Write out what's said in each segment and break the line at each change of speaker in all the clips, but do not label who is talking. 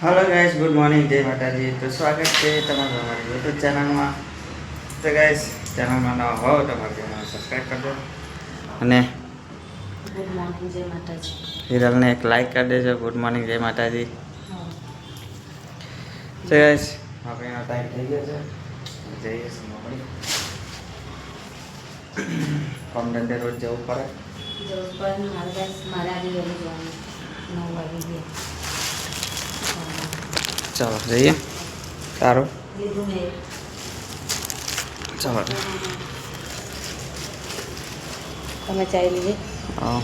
Hello guys, good morning, जय माता जी। तो स्वागत है તમારું અમારી YouTube ચેનલમાં। તો ગાइस ચેનલમાં નવા હો તો અમારી ચેનલ સબસ્ક્રાઇબ કરજો અને
ગુડ મોર્નિંગ જય માતાજી
હિરલને એક લાઈક કરી દેજો। ગુડ મોર્નિંગ, જય માતાજી। તો ગાइस આપણે ટાઈમ થઈ ગયો છે, જઈએ છીએ નોકરી। કામ ધંધે રોજ જવું પડે।
મારે આજે વહેલું જવાનું 9 વાગી ગયા।
ચાલો જઈએ। સારું
લીધું ને
ચાલો।
તમે ચાય લીધી?
હા।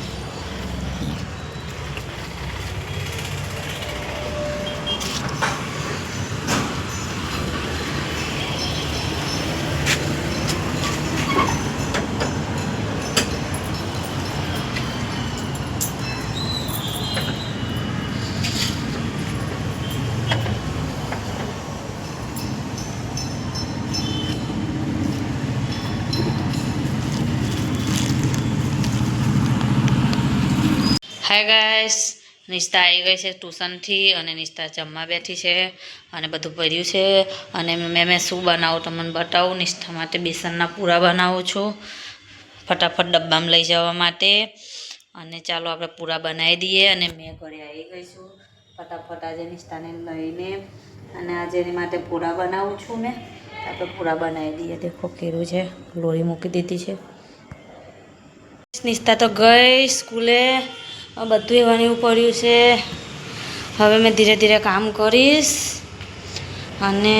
હાય ગાઈસ, નિષ્ઠા આવી ગઈ છે ટ્યુશનથી અને નિષ્ઠા જમવા બેઠી છે અને બધું ભર્યું છે અને મેં શું બનાવું તમને બતાવું। નિષ્ઠા માટે બેસનના પૂરા બનાવું છું ફટાફટ ડબ્બામાં લઈ જવા માટે। અને ચાલો આપણે પૂરા બનાવી દઈએ અને મેં ઘરે આવી ગઈ છું ફટાફટ આજે નિષ્ઠાને લઈને અને આજે એની માટે પૂરા બનાવું છું મેં। આપણે પૂરા બનાવી દઈએ। દેખો કેરું છે, લોરી મૂકી દીધી છે। નિષ્ઠા તો ગઈ સ્કૂલે, બધું એવાનું પડ્યું છે। હવે મેં ધીરે ધીરે કામ કરીશ અને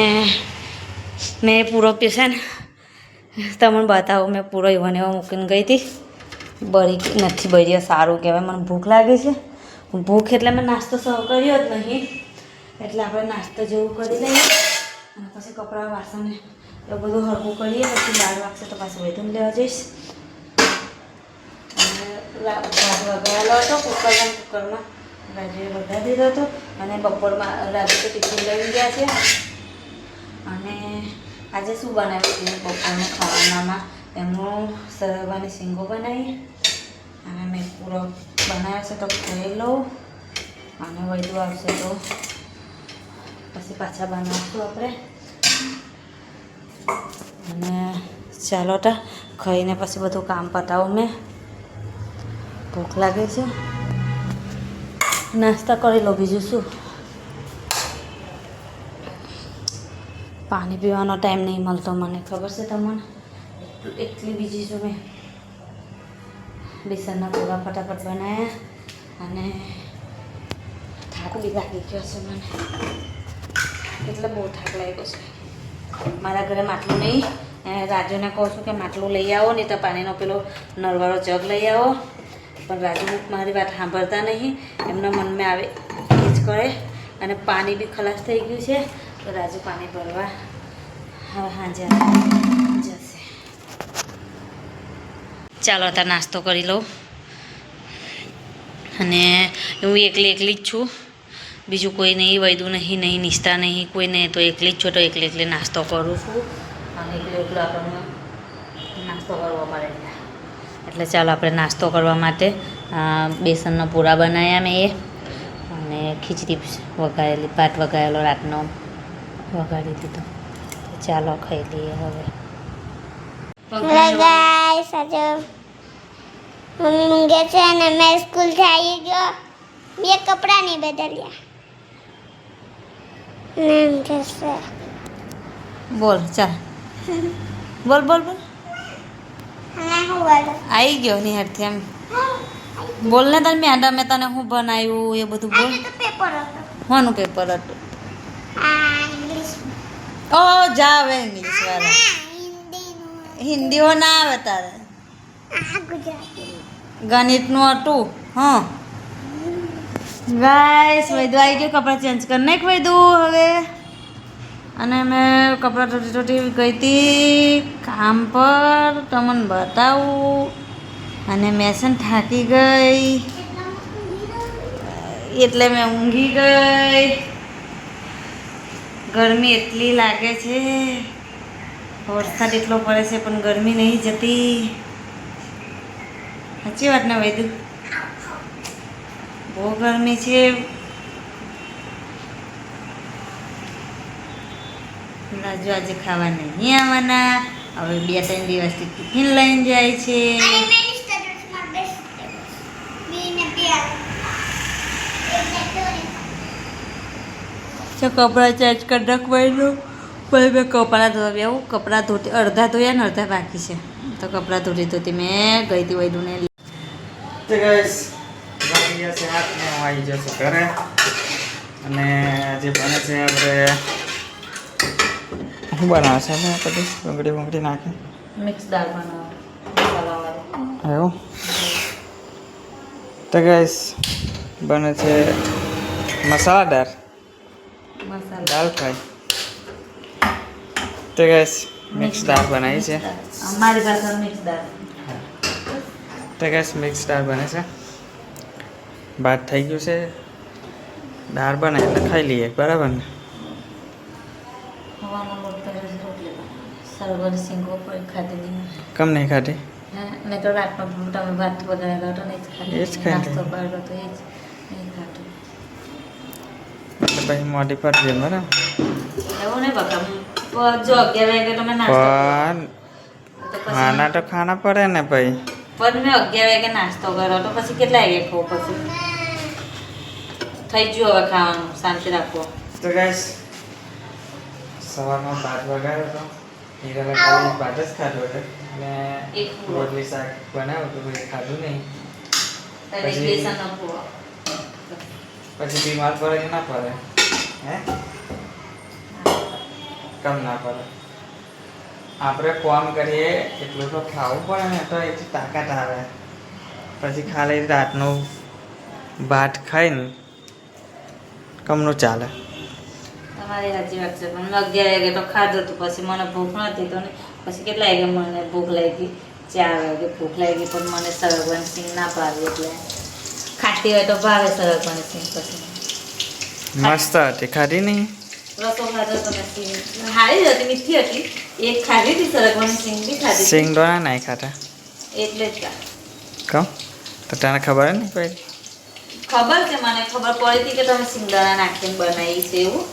મેં પૂરો પીશે ને તમને બતાવું। મેં પૂરો એવાને એવા મૂકીને ગઈ હતી, બળી નથી બળી, સારું કહેવાય। મને ભૂખ લાગી છે, ભૂખ એટલે મેં નાસ્તો સર્વ કર્યો જ નહીં, એટલે આપણે નાસ્તો જેવું કરી લઈએ અને પછી કપડાં વાસણ એવું બધું હળવું કરીએ। પછી 12 વાગશે તો પાછું વેધું લેવા જઈશ। વગાડેલો હતો કુકરમાં રાજુએ વગાડી દીધો હતો અને બપોરમાં રાજુ તો ટિફિન લઈને ગયા છે। અને આજે શું બનાવ્યું છે બપોરનું ખાવાનામાં, એમનું સરવાની શીંગો બનાવી અને મેં પૂરો બનાવ્યો છે તો ખાઈ લઉં અને વધુ આવશે તો પછી પાછા બનાવશું આપણે। અને ચાલો તા ખાઈને પછી બધું કામ પતાવું। મેં ભૂખ લાગે છે, નાસ્તા કરી લો, બીજું શું। પાણી પીવાનો ટાઈમ નહીં મળતો મને, ખબર છે તમને, એટલી બીજી છું મેં। બેસનના પૂરા ફટાફટ બનાવ્યા અને થાક બી લાગી ગયો છે મને, એટલે બહુ થાક લાગ્યો છે। મારા ઘરે માટલું નહીં, રાજુને કહું છું કે માટલું લઈ આવો, નહીં તો પાણીનો પેલો નળવાળો જગ લઈ આવો, પણ રાજુ મારી વાત સાંભળતા નહીં, એમના મનમાં આવે એ જ કરે। અને પાણી બી ખલાસ થઈ ગયું છે તો રાજુ પાણી ભરવા હવે સાંજે જશે। ચાલો અત્યારે નાસ્તો કરી લઉં અને હું એકલી જ છું, બીજું કોઈ નહીં, વૈદું નહીં, નિષ્ઠા નહીં, કોઈ નહીં, તો એકલી જ છું તો એકલી નાસ્તો કરું છું અને એકલો આપણને નાસ્તો કરવો પડે છે। એટલે ચાલો આપણે નાસ્તો કરવા માટે બેસનના પૂરા બનાવ્યા મેં અને ખીચડી વઘારેલી, ભાત વઘારેલો રાતનો વઘારી દીધો। ચાલો ખાઈ લઈએ હવે।
ગાઈસ આજે મમ્મી ઊંઘે છે અને મેં સ્કૂલથી આવી ગયો, બે કપડાં નહીં બદલ્યા ને ઊંઘે છે।
બોલ, ચાલ બોલ બોલ બોલ,
અને હું બોલું
આવી ગયો નિહાળથી એમ બોલ ને, તાર મેડમે તને શું બનાવ્યું એ બધું બોલ।
આજે તો પેપર હતો,
કોનું પેપર હતું?
આ ઇંગ્લિશ
ઓ જા હવે ઇંગ્લિશ વાળા,
હિન્દીનું,
હિન્દીઓ ના આવે તારે,
આ ગુજરાતી।
ગણિતનું હતું। હા ગાઈસ, વૈદુ આવી ગયો, કપડાં ચેન્જ કરી નાખ વૈદુ હવે। અને મેં કપડાં ટોટી ગઈ હતી કામ પર, તમને બતાવું। અને મેં છે ને થાકી ગઈ એટલે મેં ઊંઘી ગઈ। ગરમી એટલી લાગે છે, વરસાદ એટલો પડે છે પણ ગરમી નહીં જતી। સાચી વાત ને વૈદુ? બહુ ગરમી છે। રાજુ આજે ખાવા નહીં આવવાના. હવે 2-3 દિવસથી ટિફિન લઈને જાય છે. તો કપડાં ચેન્જ કરી નાખવાનું. પછી મેં કપડાં ધોવા બેવું. કપડાં ધોતી અડધા ધોયા ને અડધા બાકી છે. તો કપડાં ધોતી મેં ગઈ હતી વૈદુને.
તો ગાઈસ વાગી ગયા છે 8 ને હું આવી જશે ઘરે. અને આજે બને છે આપણે શું બનાવે છે અમે કદી ડુંગળી નાખી
મિક્સ દાળ બનાવવા
એવું. તો ગાઈસ બને છે મસાલાદાર દાળ ફ્રાય. તો ગાઈસ મિક્સ દાળ બનાવી છે.
અમારી પાસે મિક્સ દાળ.
તો ગાઈસ મિક્સ દાળ બને છે. ભાત થઈ ગયું છે. દાળ બનાવી એટલે ખાઈ લઈએ બરાબર ને.
હવાનો લોટ કર્યો છે રોટલી સરગવાની સિંગો પર ખાધી નહીં.
કમ નહીં ખાધી?
મેં તો રાતનો તમે ભાત વગાડેલો હતો ને
એ જ ખાઈ
નાસ્તો કર્યો તો એ જ નહીં ખાધું.
એટલે પછી મોઢી પર છે બરાબર.
એવું નહીં બકા જો 11 વાગે તમે નાસ્તો
પણ ખાના તો ખાના પડે ને ભાઈ.
પણ મેં 11 વાગે નાસ્તો કર્યો તો પછી કેટલા વાગે ખાવું પછી થઈ ગયું. હવે ખાવાનું શાંતિ રાખો.
તો ગાઈસ સવારમાં ભાત વગાડ્યો હતો. હીરાલા ખાલી ભાત જ ખાધો હતો અને
એક પૂરો.
રોટલી શાક બનાવ્યું હતું પછી ખાધું નહીં.
તને બેસનનો પૂરો.
પછી બીમાર પડે કે ના પડે? હે કમ ના પડે? આપણે કામ કરીએ એટલું તો ખાવું પડે ને તો એથી તાકાત આવે. પછી ખાલી રાતનું ભાત ખાઈને કમનું ચાલે.
તમારી સાચી વાત છે. પણ મેં 11 વાગે તો ખાધું હતું. પછી મને ભૂખ નહોતી તો ને પછી કેટલા વાગે મને ભૂખ લાગી? 4 વાગે ભૂખ લાગી. પણ મને સરગવાની સિંગ ના ભાવી એટલે ખાતી હોય તો ભાવે સરગવાની સિંગ. પછી
મસ્ત હતી, ખાધી નહીં?
રસો ખાધો તો મેં સિંગ સારી જ હતી, મીઠી હતી. એક ખાધી હતી સરગવાની સિંગ બી ખાધી હતી.
સિંગ દોણા નહીં ખાતા
એટલે જ
કહું તો તને ખબર નહીં પડી?
ખબર છે મને ખબર પડી હતી કે તમે સિંગદાણા નાખીને બનાવી છે એવું.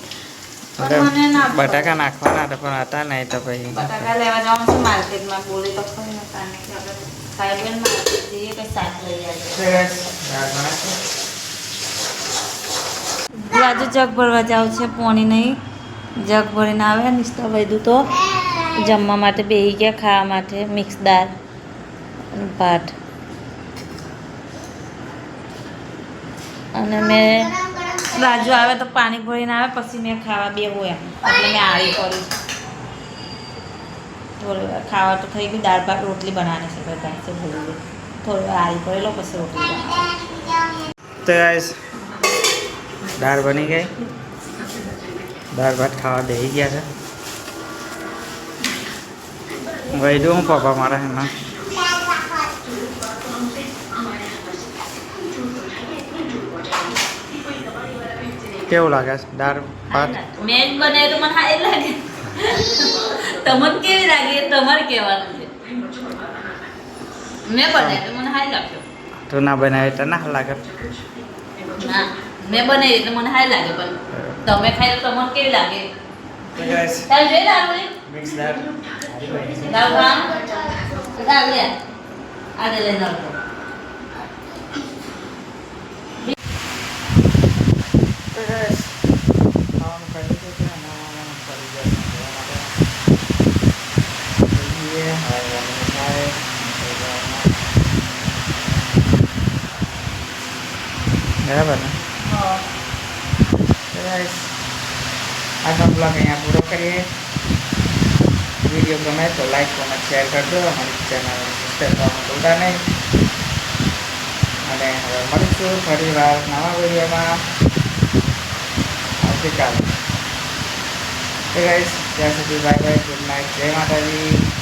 પણ મને ના ખબર.
બટાકા નાખવાના હતા પણ હતા નહીં તો પછી
બટાકા લેવા જવાનું છે માર્કેટમાં. બોલી તો ખરી ને કાને કે આપણે સાહેબન માર્કેટ જઈએ કંઈ શાક લઈ આવીએ. રાજુ જગ ભરવા જાવ છે. પોણી નહીં જગ ભરીને આવે. નિસ્તા વૈદું તો જમવા માટે બેસી ગયા ખાવા માટે. મિક્સ દાળ અને ભાત. અને મેં રાજુ આવે તો પાણી ભરીને આવે પછી મેં ખાવા બેહું એમ એટલે મેં આળી કરું. થોડી વાર ખાવા તો થઈ ગયું. દાળ ભાત રોટલી બનાવવાની છે ભાઈ છે ભૂલી ગઈ. થોડી વાર આળી કરી લો પછી રોટલી બનાવવાની.
તો ગાઈસ દાળ બની ગઈ. દાળ ભાત ખાવા બેસી ગયા છે. વૈદુ હું પપ્પા મારા એમાં કેવું લાગે છે દાળ ભાત?
મેં જ બનાવ્યું તો મને સારી લાગે. તમને કેવી લાગે એ તમારે કહેવાનું છે. મેં બનાવ્યું તો મને સારી લાગશે.
તું ના બનાવે તો ના લાગે?
ના મેં બનાવી એટલે મને સારી લાગે. પણ તમે ખાઈ તો તમને કેવી લાગે?
તો ગાઈસ
તારે જોઈ લાવવું
મિક્સ દાળ
દાળ ભાત દાળ લે આજે લઈને આવજો.
તો ગાઈસ ખાવાનું ખાઈ લીધું છે અને અમે ફરી ગયા બરાબર ને? ગાઈસ આજનો બ્લોગ અહીંયા પૂરો કરીએ. વિડીયો ગમે તો લાઈક કોમેન્ટ શેર કરજો. અમારી ચેનલ સબસ્ક્રાઈબ કરવાનું ભૂલતા નહીં. અને હવે મળીશું ફરી વાર નવા વિડીયોમાં આવતીકાલે. ગાઈસ ત્યાં સુધી બાય બાય, ગુડ નાઇટ, જય માતાજી.